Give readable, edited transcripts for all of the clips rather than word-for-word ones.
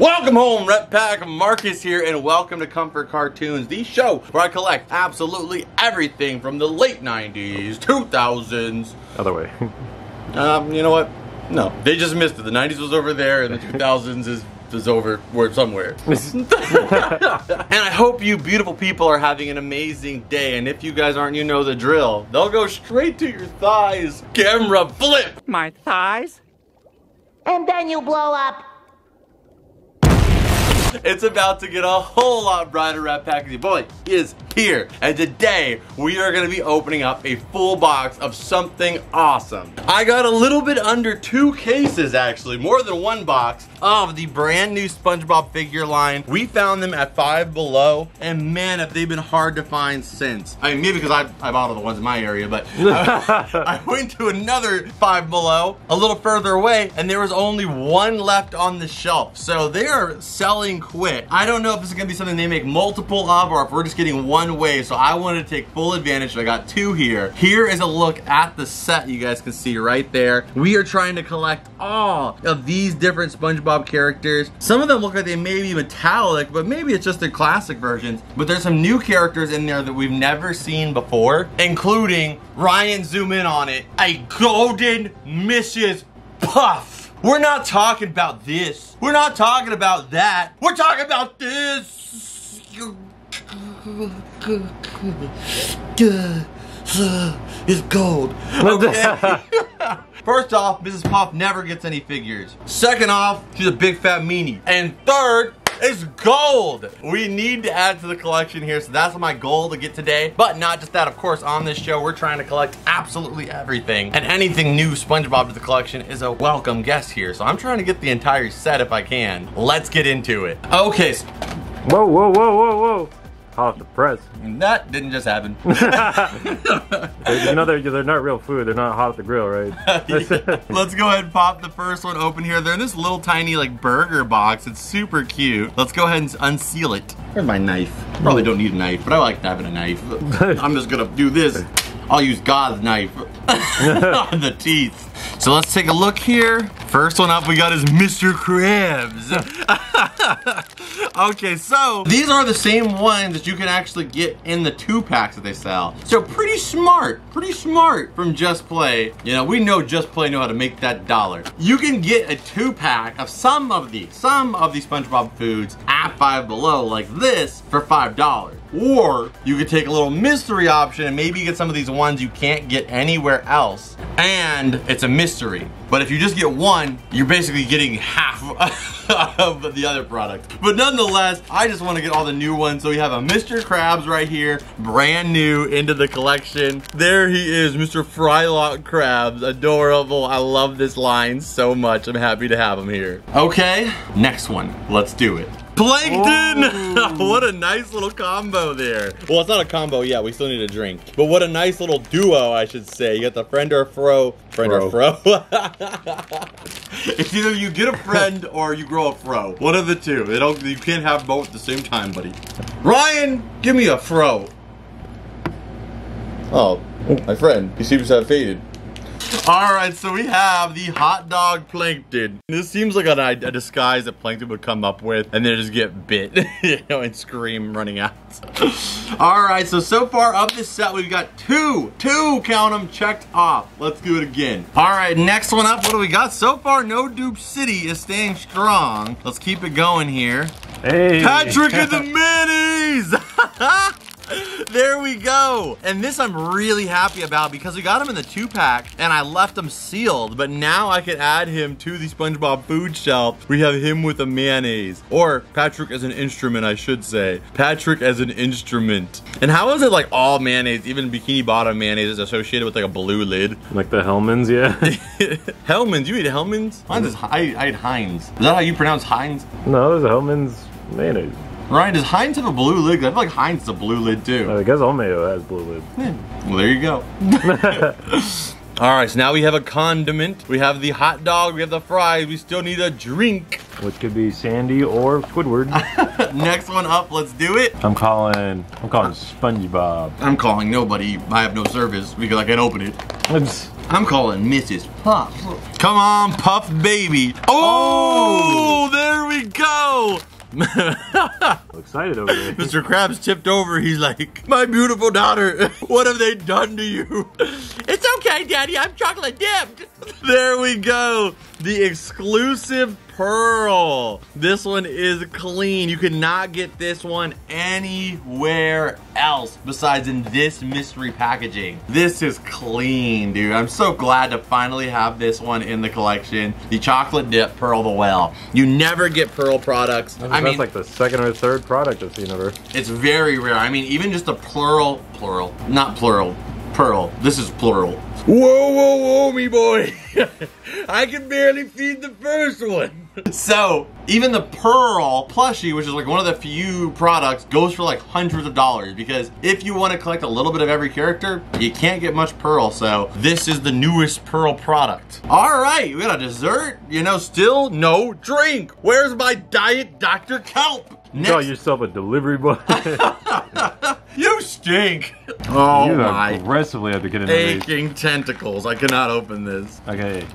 Welcome home, Ret Pack. Marcus here, and welcome to Comfort Cartoons, the show where I collect absolutely everything from the late 90s, 2000s. Other way. You know what? No, they just missed it. The 90s was over there, and the 2000s is over somewhere. And I hope you beautiful people are having an amazing day. And if you guys aren't, you know the drill. They'll go straight to your thighs. Camera flip. My thighs? And then you blow up. It's about to get a whole lot brighter. Rat Pack Boy is here, and today we are going to be opening up a full box of something awesome. I got a little bit under 2 cases, actually, more than 1 box of the brand new SpongeBob figure line. We found them at Five Below, and man, have they been hard to find since. I mean, maybe because I bought all the ones in my area, but I went to another Five Below a little further away, and there was only 1 left on the shelf. So they are selling quick. I don't know if this is gonna be something they make multiple of or if we're just getting 1 wave, so I wanted to take full advantage. I got 2 here. Here is a look at the set you guys can see right there. We are trying to collect all of these different SpongeBob characters. Some of them look like they may be metallic, but maybe it's just their classic versions. But there's some new characters in there that we've never seen before, including, Ryan, zoom in on it, a golden Mrs. Puff. We're not talking about this. We're not talking about that. We're talking about this. It's gold. Okay. First off, Mrs. Puff never gets any figures. Second off, she's a big fat meanie. And third, it's gold. We need to add to the collection here, so that's my goal to get today. But not just that, of course, on this show, we're trying to collect absolutely everything. And anything new SpongeBob to the collection is a welcome guest here. So I'm trying to get the entire set if I can. Let's get into it. Okay. Whoa, whoa, whoa, whoa, whoa. Hot off the press. That didn't just happen. You know they're not real food. They're not hot at the grill, right? Yeah. Let's go ahead and pop the first one open here. They're in this little tiny like burger box. It's super cute. Let's go ahead and unseal it. Where's my knife? Probably don't need a knife, but I like having a knife. I'm just gonna do this. I'll use God's knife on the teeth. So let's take a look here. First one up we got is Mr. Krabs. Okay, so these are the same ones that you can actually get in the 2-packs that they sell. So pretty smart from Just Play. You know, we know Just Play know how to make that dollar. You can get a 2-pack of some of these SpongeBob foods at Five Below like this for $5. Or you could take a little mystery option and maybe get some of these ones you can't get anywhere else. And it's a mystery. But if you just get one, you're basically getting half of the other product. But nonetheless, I just want to get all the new ones. So we have a Mr. Krabs right here, brand new into the collection. There he is, Mr. Frylock Krabs, adorable. I love this line so much. I'm happy to have him here. Okay, next one, let's do it. Plankton! What a nice little combo there. Well, it's not a combo yet. We still need a drink. But what a nice little duo, I should say. You got the friend or fro. Friend or fro. It's either you get a friend or you grow a fro. One of the two. You can't have both at the same time, buddy. Ryan, give me a fro. Oh, my friend. He seems to have faded. Alright, so we have the hot dog Plankton. This seems like a disguise that Plankton would come up with and then just get bit, you know, and scream running out. Alright, so far of this set we've got two, count them, checked off. Let's do it again. Alright, next one up, what do we got? So far, No Dupe City is staying strong. Let's keep it going here. Hey. Patrick and the Mayonnaise! There we go. And this I'm really happy about because we got him in the 2-pack and I left him sealed, but now I can add him to the SpongeBob food shelf. We have him with a mayonnaise, or Patrick as an instrument, I should say. Patrick as an instrument. And how is it like all mayonnaise, even Bikini Bottom mayonnaise is associated with like a blue lid? Like the Hellmann's, yeah. Hellmann's, you eat Hellmann's? Mine's is, I eat Heinz. Is that how you pronounce Heinz? No, there's a Hellmann's mayonnaise. Ryan, does Heinz have a blue lid? I feel like Heinz is a blue lid too. I guess all mayo has blue lid. Yeah. Well, there you go. Alright, so now we have a condiment. We have the hot dog, we have the fries, we still need a drink. Which could be Sandy or Squidward. Next one up, let's do it. I'm calling SpongeBob. I'm calling nobody. I have no service because I can't open it. I'm calling Mrs. Puff. Come on, Puff baby. Oh, there we go. go! Excited over there. Mr. Krabs tipped over. He's like, my beautiful daughter, what have they done to you? It's okay, Daddy. I'm chocolate dipped. There we go. The exclusive pearl. This one is clean. You cannot get this one anywhere else besides in this mystery packaging. This is clean, dude. I'm so glad to finally have this one in the collection. The chocolate dip Pearl the Whale. You never get pearl products. That's like the second or third product I've seen of her. It's very rare. I mean, even just a plural, not plural, pearl. This is plural. Whoa, whoa, whoa, me boy. I can barely feed the first one. So, even the Pearl plushie, which is like one of the few products, goes for like hundreds of dollars because if you want to collect a little bit of every character, you can't get much Pearl, so this is the newest Pearl product. All right, we got a dessert, you know, still no drink. Where's my Diet Dr. Kelp? You call yourself a delivery boy? You stink. Oh you my. aggressively have to get into these. Aching tentacles. I cannot open this. Okay,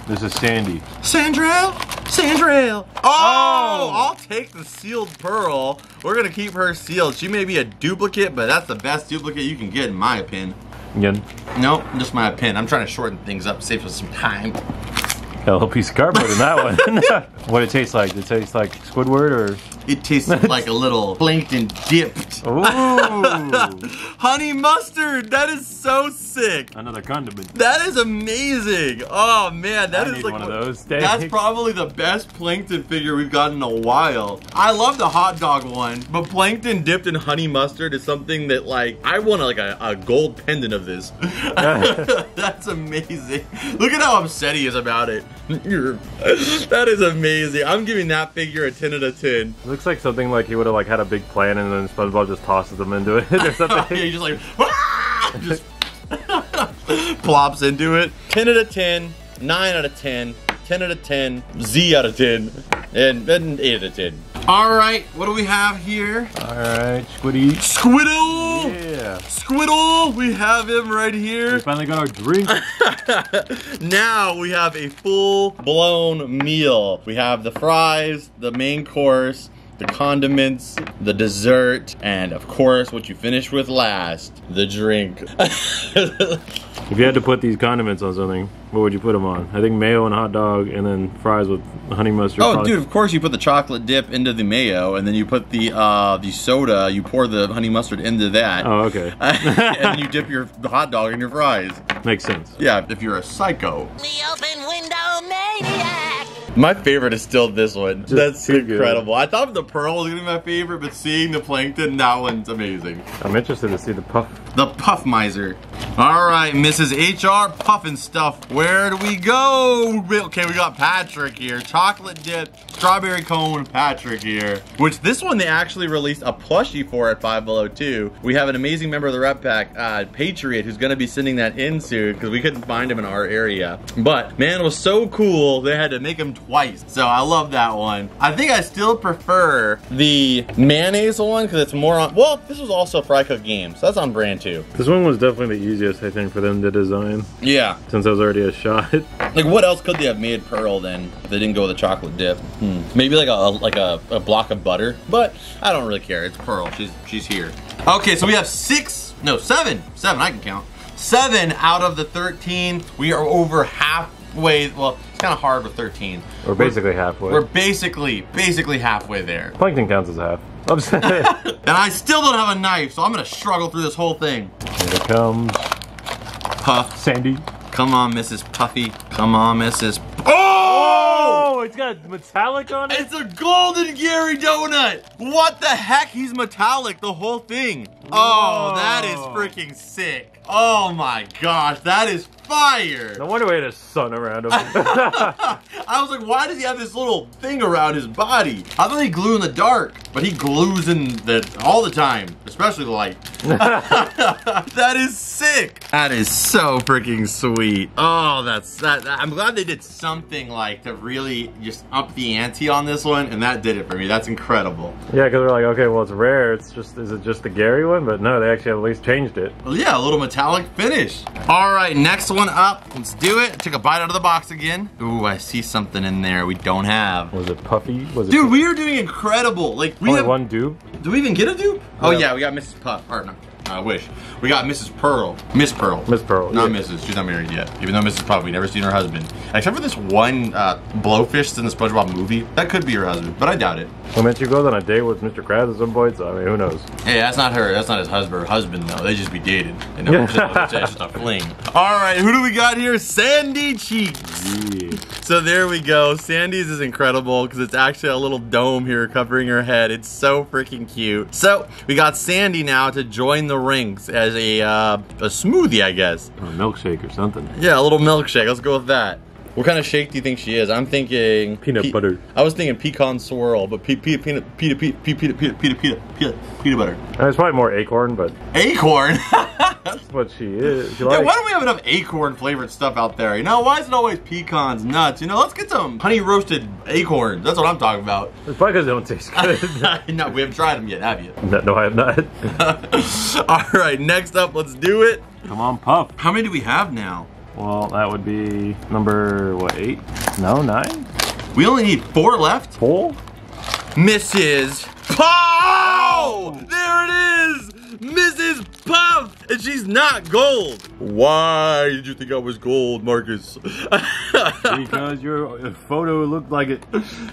this is Sandy. Sandrell? Sandrell. Oh, I'll take the sealed pearl. We're gonna keep her sealed. She may be a duplicate, but that's the best duplicate you can get in my opinion. Again? Nope, just my opinion. I'm trying to shorten things up, save us some time. Got a little piece of cardboard in that one. What it tastes like? Does it taste like Squidward or? It tastes like a little plankton dipped. Ooh. Honey mustard, that is so sick. Another condiment. That is amazing. Oh man, that I is need like one of those. That's probably the best plankton figure we've gotten in a while. I love the hot dog one, but plankton dipped in honey mustard is something that like I want like a gold pendant of this. That's amazing. Look at how upset he is about it. That is amazing. I'm giving that figure a 10 out of 10. Looks like something like he would have like had a big plan and then SpongeBob just tosses them into it or something. Yeah, he just like just plops into it. 10 out of 10, 9 out of 10, 10 out of 10, Z out of 10, and 8 out of 10. All right, what do we have here? All right, Squiddy. Squiddle! Yeah. Squiddle! We have him right here. We finally got our drink. Now we have a full-blown meal. We have the fries, the main course, the condiments, the dessert, and of course, what you finish with last, the drink. If you had to put these condiments on something, what would you put them on? I think mayo and hot dog, and then fries with honey mustard. Oh, dude, of course you put the chocolate dip into the mayo, and then you put the soda, you pour the honey mustard into that. Oh, okay. And then you dip your hot dog in your fries. Makes sense. Yeah, if you're a psycho. The open window maniac. My favorite is still this one. That's too incredible. I thought the pearl was gonna be my favorite, but seeing the plankton, that one's amazing. I'm interested to see the puff. The Puff Miser. All right, Mrs. HR Puffin stuff. Where do we go? Okay, we got Patrick here. Chocolate dip, strawberry cone Patrick here. Which this one they actually released a plushie for at Five Below too. We have an amazing member of the Rep Pack, Patriot, who's gonna be sending that in soon because we couldn't find him in our area. But man, it was so cool. They had to make him twice. So I love that one. I think I still prefer the mayonnaise one because it's more on, well, this was also Fry Cook Games. So that's on brand too. This one was definitely the easiest, I think, for them to design. Yeah. Since I was already a shot. Like, what else could they have made pearl then if they didn't go with a chocolate dip? Maybe like a block of butter, but I don't really care. It's pearl. She's here. Okay, so we have seven. I can count. 7 out of the 13. We are over halfway. Well, it's kind of hard with 13. We're basically halfway. We're basically halfway there. Plankton counts as half. Upset. And I still don't have a knife, so I'm gonna struggle through this whole thing. Here it comes. Puff. Sandy. Come on, Mrs. Puffy. Come on, Mrs. Oh, it's got metallic on it? It's a golden Gary donut. What the heck? He's metallic, the whole thing. Oh, that is freaking sick. Oh my gosh, that is fire. No wonder we had a sun around him. I was like, why does he have this little thing around his body? I thought he glue in the dark, but he glues in all the time, especially the light. That is sick. That is so freaking sweet. Oh, I'm glad they did something like to really just up the ante on this one, and that did it for me. That's incredible. Yeah, because we're like, okay, well, it's rare. Is it just the Gary one? But no, they actually at least changed it. Well, yeah, a little metallic metallic finish. All right, next one up. Let's do it. Take a bite out of the box again. Ooh, I see something in there we don't have. Was it puffy? Was it Dude, we are doing incredible. Like, we only have one dupe? Do we even get a dupe? Oh Yeah. yeah, we got Mrs. Puff. Or no, I wish. We got Mrs. Pearl. Miss Pearl. Miss Pearl, Not yeah. Mrs. She's not married yet. Even though Mrs. Puff, we never seen her husband. Except for this one blowfish that's in the SpongeBob movie. That could be her husband, but I doubt it. I meant you goes on a date with Mr. Krabs at some point, so I mean, who knows? Hey, that's not her. That's not his husband though. They just be dating. You know, it's just a fling. All right, who do we got here? Sandy Cheeks. Yeah. So there we go. Sandy's is incredible because it's actually a little dome here covering her head. It's so freaking cute. So we got Sandy now to join the ranks as a smoothie, I guess. Or a milkshake or something. Yeah, a little milkshake. Let's go with that. What kind of shake do you think she is? I'm thinking Peanut butter. I was thinking pecan swirl, but peanut butter. It's probably more acorn, but Acorn. that's what she is. She Yeah, likes. why don't we have enough acorn flavored stuff out there? You know, why is it always pecans, nuts? You know, let's get some honey roasted acorns. That's what I'm talking about. It's probably because they don't taste good. No, we haven't tried them yet, have you? No, I have not. All right, next up, let's do it. Come on, Puff. How many do we have now? Well, that would be number, what, 8? No, 9? We only need 4 left. 4? Mrs. Puff! There it is! Mrs. Puff! And she's not gold. Why did you think I was gold, Marcus? Because your photo looked like it.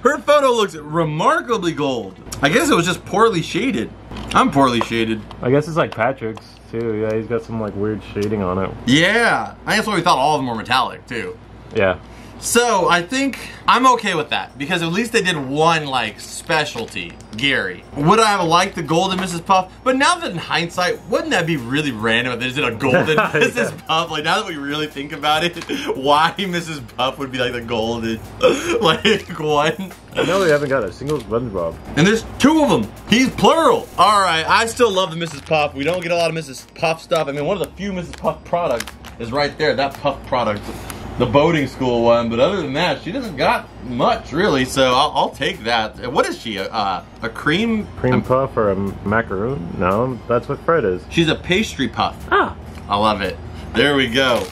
Her photo looks remarkably gold. I guess it was just poorly shaded. I'm poorly shaded. I guess it's like Patrick's, too. Yeah, he's got some, like, weird shading on it. Yeah, I guess we thought all of them were metallic, too. Yeah. So, I think I'm okay with that, because at least they did one, like, specialty, Gary. Would I have liked the golden Mrs. Puff? But now that in hindsight, wouldn't that be really random if they just did a golden Mrs. Puff? Like, now that we really think about it, why Mrs. Puff would be like the golden, like, one? I know we haven't got a single SpongeBob. And there's 2 of them. He's plural. All right, I still love the Mrs. Puff. We don't get a lot of Mrs. Puff stuff. I mean, one of the few Mrs. Puff products is right there, that Puff product. The boating school one, but other than that, she doesn't got much really. So I'll take that. What is she? A cream? Cream puff or a macaroon? No, that's what Fred is. She's a pastry puff. Ah. I love it. There we go.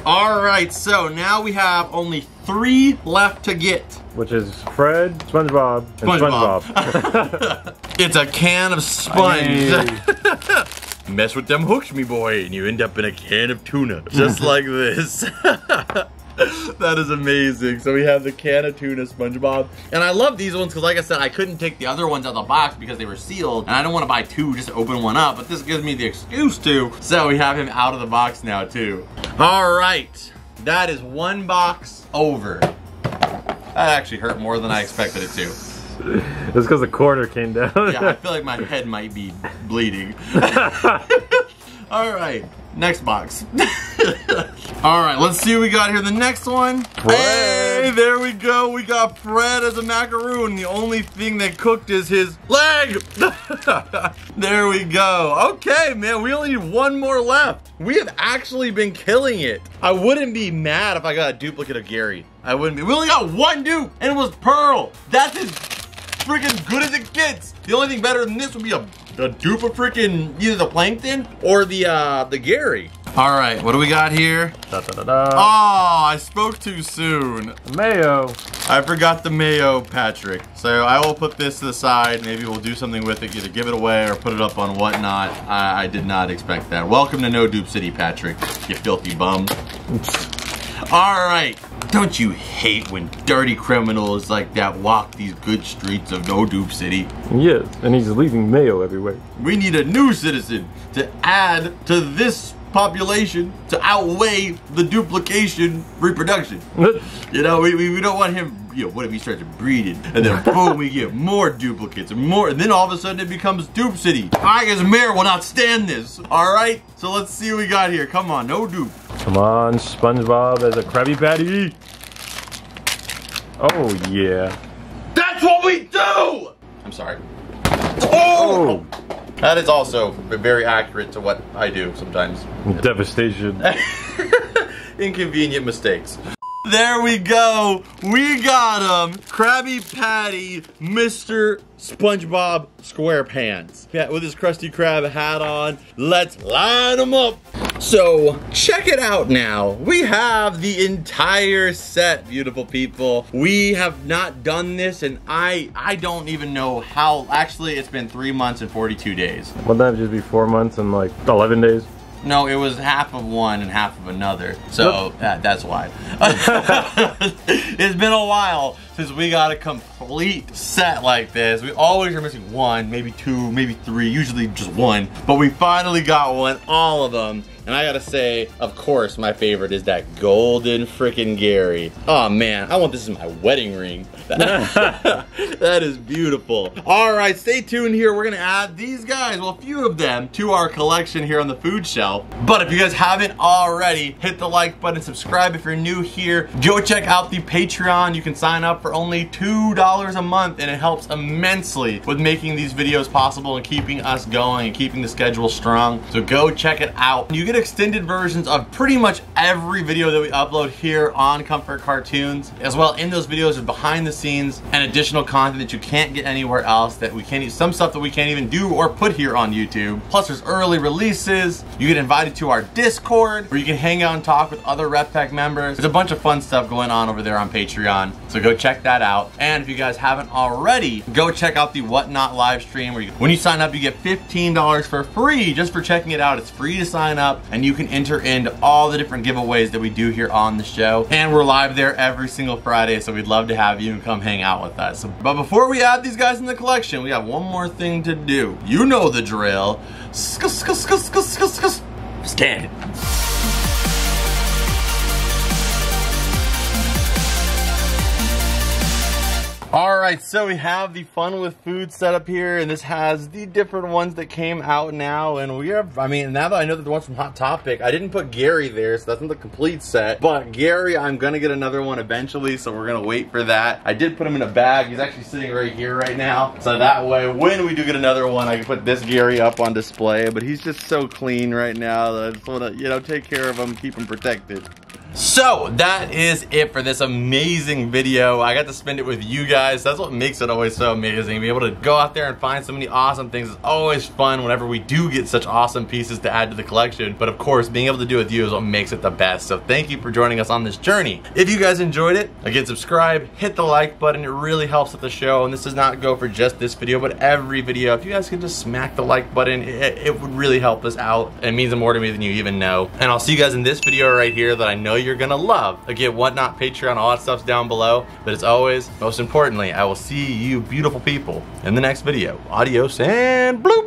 All right, so now we have only 3 left to get. Which is Fred, SpongeBob, and SpongeBob. It's a can of sponge. Hey. Mess with them hooks, me boy, and you end up in a can of tuna. Just like this. That is amazing. So we have the can of tuna SpongeBob. And I love these ones because, like I said, I couldn't take the other ones out of the box because they were sealed. And I don't want to buy 2 just to open one up. But this gives me the excuse to. So we have him out of the box now, too. All right. That is 1 box over. That actually hurt more than I expected it to. That's because the quarter came down. Yeah, I feel like my head might be bleeding. All right, next box. All right, let's see what we got here. The next one. Fred. Hey, there we go. We got Fred as a macaroon. The only thing that cooked is his leg. There we go. Okay, man, we only need 1 more left. We have actually been killing it. I wouldn't be mad if I got a duplicate of Gary. I wouldn't be. We only got 1 dupe, and it was Pearl. That's as freaking good as it gets. The only thing better than this would be a dupe of freaking either the Plankton or the Gary. All right, what do we got here? Da, da, da, da. Oh, I spoke too soon. Mayo. I forgot the mayo, Patrick. So I will put this to the side. Maybe we'll do something with it, either give it away or put it up on whatnot. I did not expect that. Welcome to No Dupe City, Patrick, you filthy bum. All right. Don't you hate when dirty criminals like that walk these good streets of No Dupe City? Yes, and he's leaving mayo everywhere. We need a new citizen to add to this population to outweigh the duplication reproduction. You know, we don't want him, you know, what if he starts breeding and then boom, we get more duplicates and more, and then all of a sudden it becomes Dupe City. I as mayor will not stand this. All right, so let's see what we got here. Come on, no dupe. Come on, SpongeBob as a Krabby Patty. Oh, yeah. That's what we do! I'm sorry. Oh! That is also very accurate to what I do sometimes. Devastation. Inconvenient mistakes. There we go. We got him. Krabby Patty, Mr. SpongeBob SquarePants. Yeah, with his Krusty Krab hat on. Let's line him up. So check it out now. We have the entire set, beautiful people. We have not done this, and I don't even know how. Actually, it's been 3 months and 42 days. Wouldn't that just be 4 months and like 11 days? No, it was half of one and half of another. So that's why. It's been a while since we got a complete set like this. We always are missing one, maybe two, maybe three, usually just one. But we finally got one, all of them. And I gotta say, of course, my favorite is that golden frickin' Gary. Oh man, I want this in my wedding ring. That is beautiful. All right, stay tuned here. We're gonna add these guys, well, a few of them, to our collection here on the food shelf. But if you guys haven't already, hit the like button, subscribe if you're new here. Go check out the Patreon. You can sign up for only $2 a month, and it helps immensely with making these videos possible and keeping us going and keeping the schedule strong. So go check it out. You get extended versions of pretty much every video that we upload here on Comfort Cartoons. As well, in those videos are behind the scenes and additional content that you can't get anywhere else, that we can't, some stuff that we can't even do or put here on YouTube. Plus there's early releases. You get invited to our Discord where you can hang out and talk with other Rep Pack members. There's a bunch of fun stuff going on over there on Patreon. So go check that out. And if you guys haven't already, go check out the Whatnot live stream where when you sign up, you get $15 for free just for checking it out. It's free to sign up, and you can enter into all the different giveaways that we do here on the show. And we're live there every single Friday, so we'd love to have you and come hang out with us. But before we add these guys in the collection, we have one more thing to do. You know the drill. Scan it. Alright, so we have the Fun with Food set up here, and this has the different ones that came out now, and we have, I mean, now that I know that the ones from Hot Topic, I didn't put Gary there, so that's not the complete set, but Gary, I'm gonna get another one eventually, so we're gonna wait for that. I did put him in a bag. He's actually sitting right here right now, so that way, when we do get another one, I can put this Gary up on display, but he's just so clean right now that I just wanna, you know, take care of him, keep him protected. So that is it for this amazing video. I got to spend it with you guys. That's what makes it always so amazing. Be able to go out there and find so many awesome things is always fun whenever we do get such awesome pieces to add to the collection. But of course, being able to do it with you is what makes it the best. So thank you for joining us on this journey. If you guys enjoyed it, again, subscribe, hit the like button. It really helps with the show. And this does not go for just this video, but every video. If you guys could just smack the like button, it would really help us out. It means more to me than you even know. And I'll see you guys in this video right here that I know you're gonna love. Again, Whatnot, Patreon, all that stuff's down below. But as always, most importantly, I will see you beautiful people in the next video. Adios and bloop!